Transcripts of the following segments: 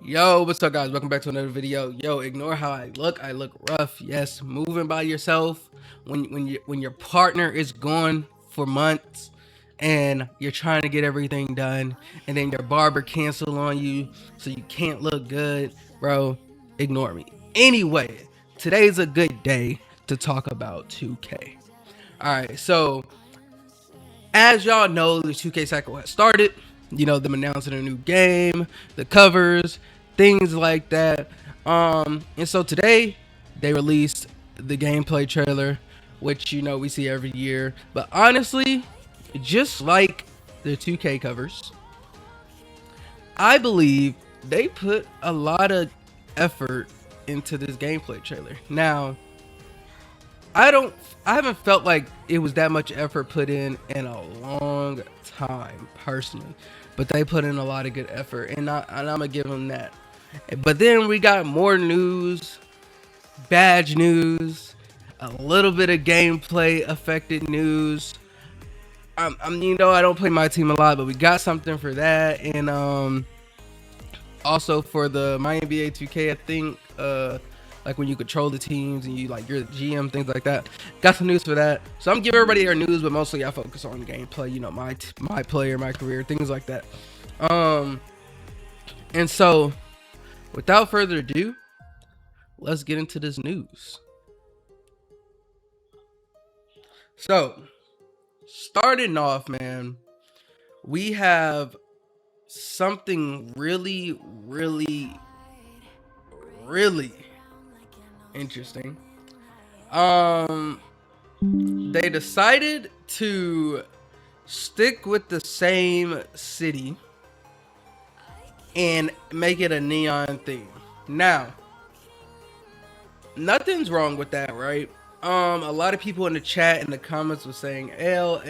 Yo, what's up, guys? Welcome back to another video. Yo, ignore how I look. I look rough. Yes, moving by yourself when your partner is gone for months and you're trying to get everything done, and then your barber cancel on you, so you can't look good, bro. Ignore me. Anyway, today's a good day to talk about 2K. All right, so as y'all know, the 2K cycle has started. You know, them announcing a new game, the covers, things like that. And so today they released the gameplay trailer, which we see every year. But honestly, just like the 2K covers, I believe they put a lot of effort into this gameplay trailer. Now, I haven't felt like it was that much effort put in a long time personally, but they put in a lot of good effort, and I'm gonna give them that. But then we got more news, badge news, a little bit of gameplay affected news. I don't play my team a lot, but we got something for that, and also for the my NBA 2K, I think like when you control the teams and you're the GM, things like that. Got some news for that. So I'm giving everybody their news, but mostly I focus on gameplay. My player, my career, things like that. And so without further ado, let's get into this news. So starting off, man, we have something really, really, really interesting. They decided to stick with the same city and make it a neon theme. Now, nothing's wrong with that, right? A lot of people in the chat in the comments were saying L,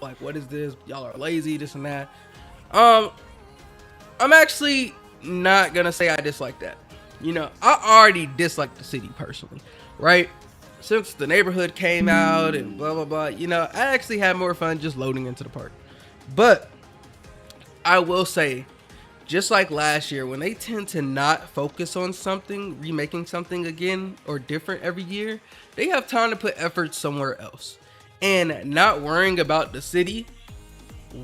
like, what is this? Y'all are lazy, this and that. I'm actually not gonna say I dislike that. I already dislike the city personally, right? Since the neighborhood came out and blah blah blah, I actually had more fun just loading into the park. But I will say, just like last year, when they tend to not focus on something, remaking something again or different every year, they have time to put effort somewhere else. And not worrying about the city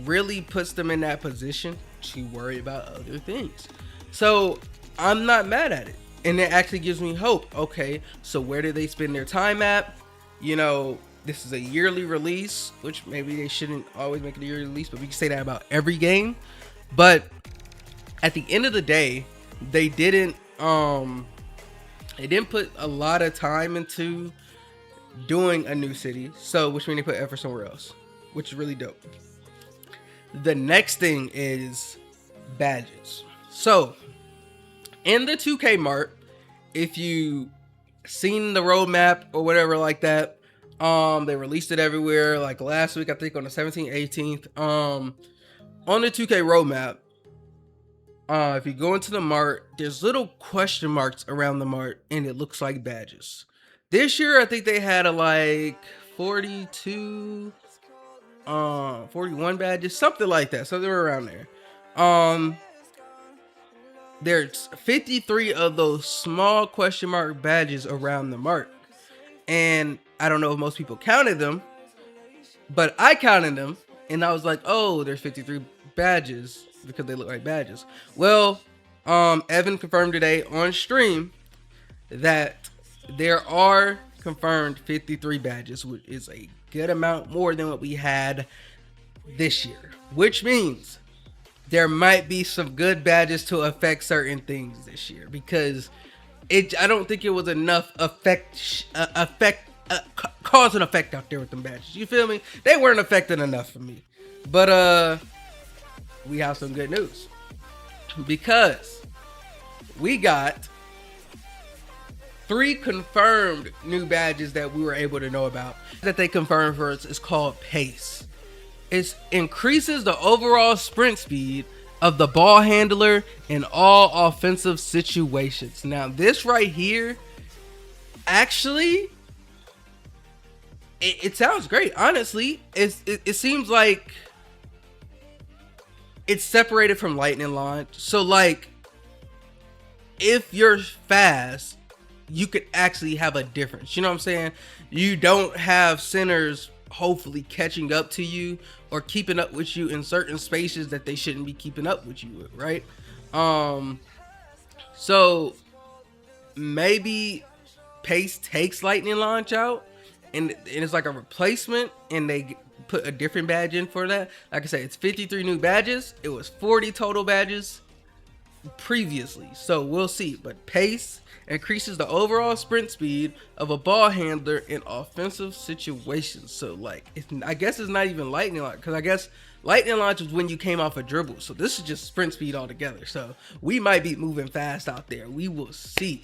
really puts them in that position to worry about other things. So I'm not mad at it. And it actually gives me hope. Okay, so where do they spend their time at? This is a yearly release, which maybe they shouldn't always make it a yearly release, but we can say that about every game. But at the end of the day, they didn't put a lot of time into doing a new city, so which means they put effort somewhere else, which is really dope. The next thing is badges. So in the 2K Mart, if you seen the roadmap or whatever like that, they released it everywhere. Like last week, I think on the 17th, 18th. On the 2K roadmap, if you go into the Mart, there's little question marks around the Mart, and it looks like badges. This year, I think they had like 42, 41 badges, something like that. So they were around there. There's 53 of those small question mark badges around the Mart. And I don't know if most people counted them, but I counted them, and I was like, oh, there's 53 badges because they look like badges. Well, Evan confirmed today on stream that there are confirmed 53 badges, which is a good amount more than what we had this year, which means there might be some good badges to affect certain things this year, because I don't think it was enough cause and effect out there with them badges. You feel me? They weren't affecting enough for me. But we have some good news, because we got 3 confirmed new badges that we were able to know about that they confirmed for us. Is called Pace. It increases the overall sprint speed of the ball handler in all offensive situations. Now, this right here, actually, it sounds great. Honestly, it seems like it's separated from lightning launch. So like if you're fast, you could actually have a difference. You know what I'm saying? You don't have centers hopefully catching up to you or keeping up with you in certain spaces that they shouldn't be keeping up with you with, right? So maybe Pace takes Lightning Launch out, and it's like a replacement, and they put a different badge in for that. Like I said, it's 53 new badges. It was 40 total badges previously, so we'll see. But Pace increases the overall sprint speed of a ball handler in offensive situations. So like, I guess it's not even Lightning Launch, because I guess Lightning Launch was when you came off a dribble, so this is just sprint speed altogether. So we might be moving fast out there. We will see.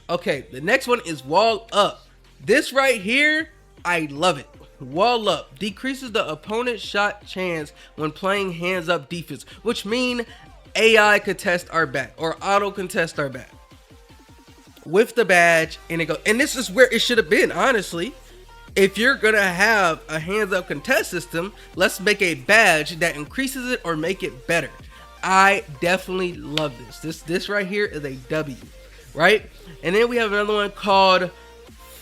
Okay, the next one is Wall Up. This right here, I love it. Wall Up decreases the opponent's shot chance when playing hands up defense, which mean AI contest our back or auto contest our back with the badge, and it goes. And this is where it should have been, honestly. If you're gonna have a hands up contest system, let's make a badge that increases it or make it better. I definitely love this. This right here is a W, right? And then we have another one called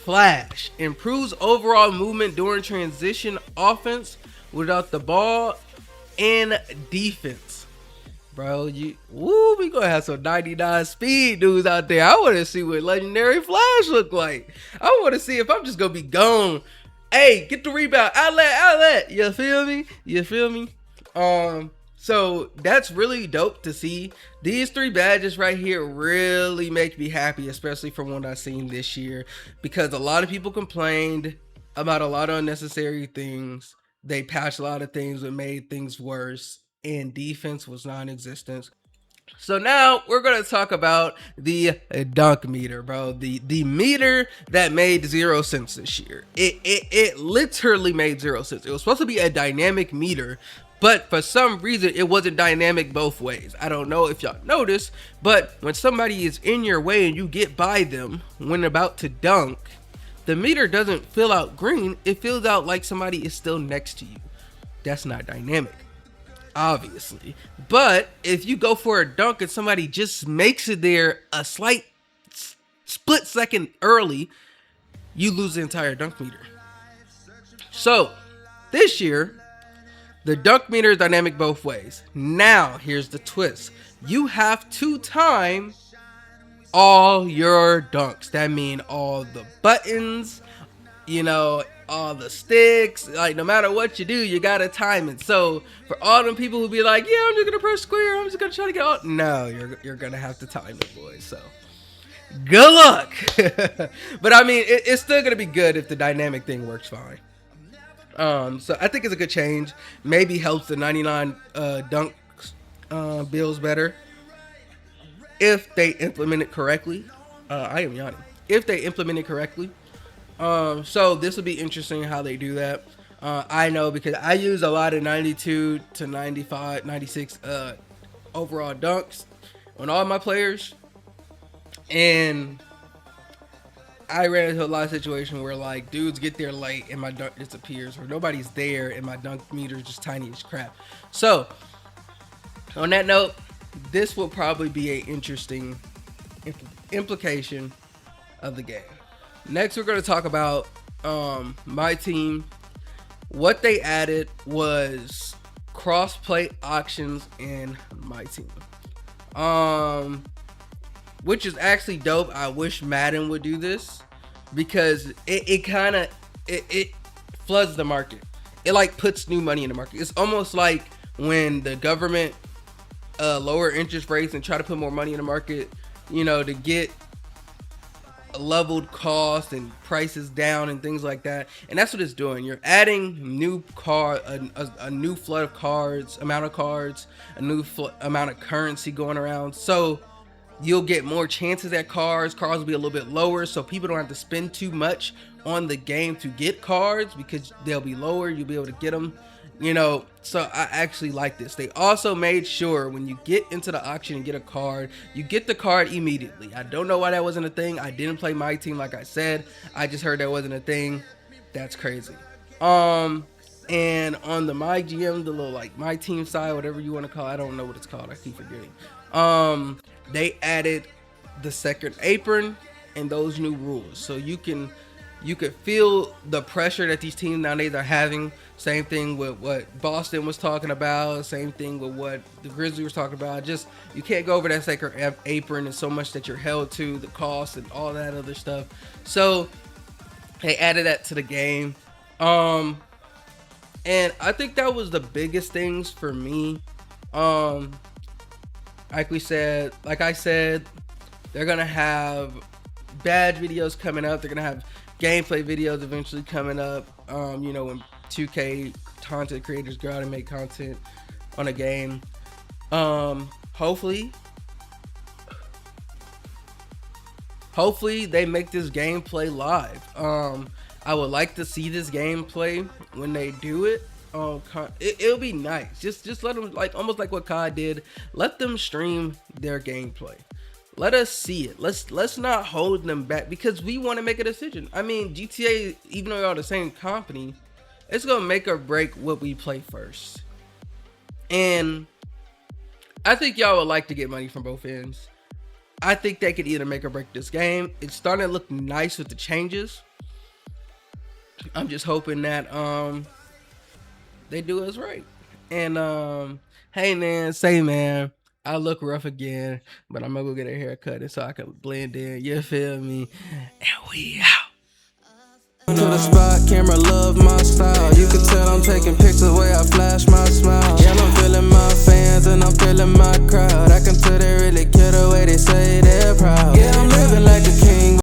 Flash. Improves overall movement during transition offense without the ball and defense. Bro, we gonna have some 99 speed dudes out there. I want to see what legendary Flash look like. I want to see if I'm just gonna be gone. Hey, get the rebound, outlet. You feel me? So that's really dope to see. These 3 badges right here really make me happy, especially from what I've seen this year, because a lot of people complained about a lot of unnecessary things. They patched a lot of things that made things worse, and defense was non-existent. So now we're going to talk about the dunk meter, bro. The meter that made 0 sense this year. It literally made 0 sense. It was supposed to be a dynamic meter, but for some reason it wasn't dynamic both ways. I don't know if y'all noticed, but when somebody is in your way and you get by them when about to dunk, the meter doesn't fill out green. It fills out like somebody is still next to you. That's not dynamic, obviously. But if you go for a dunk and somebody just makes it there a slight split second early, you lose the entire dunk meter. So this year, the dunk meter is dynamic both ways. Now, here's the twist. You have to time all your dunks. That means all the buttons, all the sticks. Like, no matter what you do, you gotta time it. So for all them people who be like, yeah, I'm just gonna press square, I'm just gonna try to get all, no, you're gonna have to time it, boys. So good luck. But I mean, it's still gonna be good if the dynamic thing works fine. So I think it's a good change. Maybe helps the 99 dunk builds better if they implement it correctly. I am yawning. If they implement it correctly. So this will be interesting how they do that. I know because I use a lot of 92 to 95, 96 overall dunks on all my players, and I ran into a lot of situations where like dudes get there late and my dunk disappears, or nobody's there and my dunk meter is just tiny as crap. So on that note, this will probably be an interesting implication of the game. Next, we're going to talk about my team. What they added was cross-play auctions in my team, which is actually dope. I wish Madden would do this because it kind of floods the market. It like puts new money in the market. It's almost like when the government lower interest rates and try to put more money in the market, to get leveled cost and prices down and things like that. And that's what it's doing. You're adding new a new flood of cards, amount of cards, a new amount of currency going around. So you'll get more chances at cards. Cards will be a little bit lower, so people don't have to spend too much on the game to get cards because they'll be lower. You'll be able to get them, so I actually like this. They also made sure when you get into the auction and get a card, you get the card immediately. I don't know why that wasn't a thing. I didn't play my team, like I said. I just heard that wasn't a thing. That's crazy. And on the My GM, the little like My Team side, whatever you want to call it, I don't know what it's called. I keep forgetting. They added the second apron and those new rules, so you could feel the pressure that these teams nowadays are having. Same thing with what Boston was talking about. Same thing with what the Grizzlies was talking about. Just you can't go over that second apron and so much that you're held to the cost and all that other stuff. So they added that to the game, and I think that was the biggest things for me. Like I said, they're gonna have badge videos coming up. They're gonna have gameplay videos eventually coming up. When 2K content creators go out and make content on a game. Hopefully they make this gameplay live. I would like to see this gameplay when they do it. It'll be nice. Just let them, like almost like what COD did. Let them stream their gameplay. Let us see it. Let's not hold them back, because we want to make a decision. I mean, GTA, even though we're all the same company, it's gonna make or break what we play first. And I think y'all would like to get money from both ends. I think they could either make or break this game. It's starting to look nice with the changes. I'm just hoping that they do us right. And hey man, I look rough again, but I'm gonna go get a haircut so I can blend in. You feel me? And we out. To the spot, camera love my style. You can tell I'm taking pictures the way I flash my smile. Yeah, I'm feeling my fans and I'm feeling my crowd. I can tell they really care the way they say they're proud. Yeah, I'm living like a king.